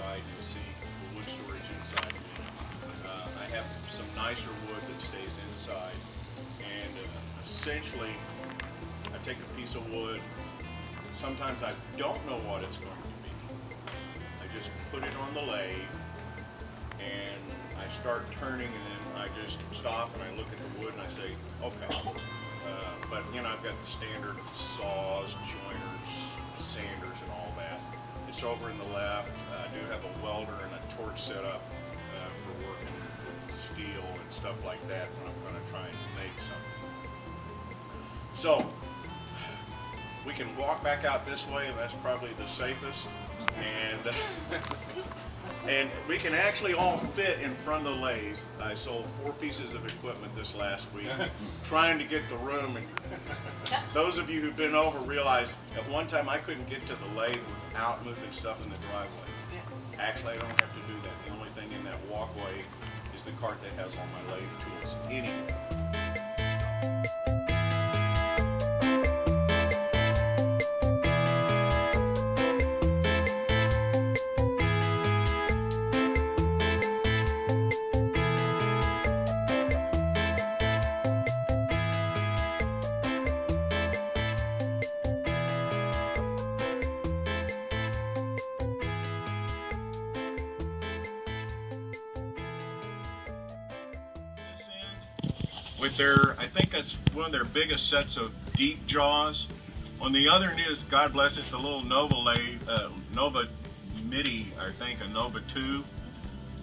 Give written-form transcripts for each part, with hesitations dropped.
inside, you'll see the wood storage inside. I have some nicer wood that stays inside, and essentially I take a piece of wood. Sometimes I don't know what it's going to be. I just put it on the lathe and I start turning, and then I just stop and I look at the wood and I say, okay. But you know, I've got the standard saws, joiners, sanders, and all that. It's over in the left. I do have a welder and a torch set up for working with steel and stuff like that when I'm going to try and make something. So we can walk back out this way, and that's probably the safest. And and we can actually all fit in front of the lathe. I sold 4 pieces of equipment this last week, trying to get the room. And those of you who've been over realize at one time I couldn't get to the lathe without moving stuff in the driveway. Actually, I don't have to do that. The only thing in that walkway is the cart that has all my lathe tools anyway. With their, I think that's one of their biggest sets of deep jaws. On the other end is, God bless it, the little Nova Nova MIDI, I think, a Nova 2.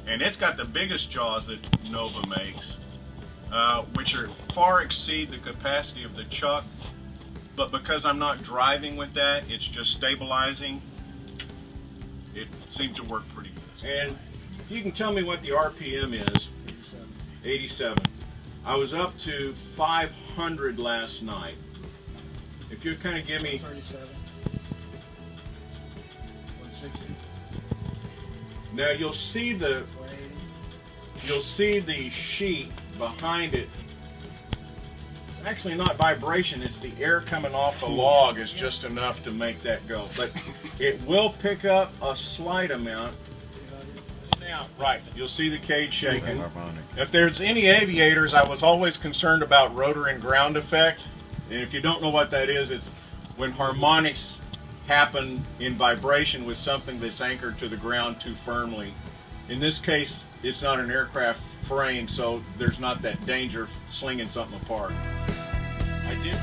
And it's got the biggest jaws that Nova makes, which are far exceed the capacity of the chuck. But because I'm not driving with that, it's just stabilizing. It seems to work pretty good. And you can tell me what the RPM is. 87. I was up to 500 last night. If you kind of give me 137, 160, now you'll see the 180. sheet behind it. It's actually not vibration, it's the air coming off the log is just enough to make that go. But it will pick up a slight amount. Now, right, you'll see the cage shaking. If there's any aviators, I was always concerned about rotor and ground effect. And if you don't know what that is, it's when harmonics happen in vibration with something that's anchored to the ground too firmly. In this case, it's not an aircraft frame, so there's not that danger of slinging something apart. I did.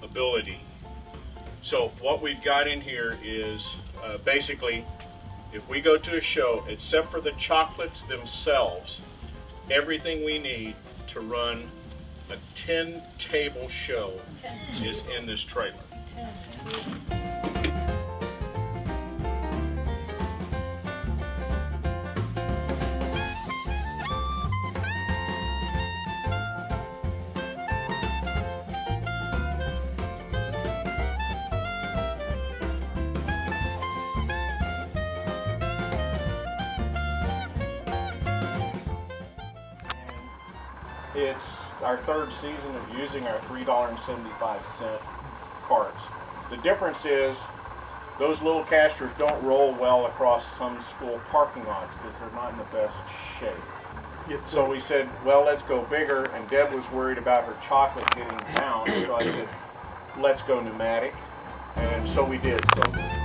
Ability. So what we've got in here is basically, if we go to a show, except for the chocolates themselves, everything we need to run a 10-table show is in this trailer. It's our 3rd season of using our $3.75 carts. The difference is those little casters don't roll well across some school parking lots because they're not in the best shape. So we said, well, let's go bigger, and Deb was worried about her chocolate getting down, so I said, let's go pneumatic, and so we did. So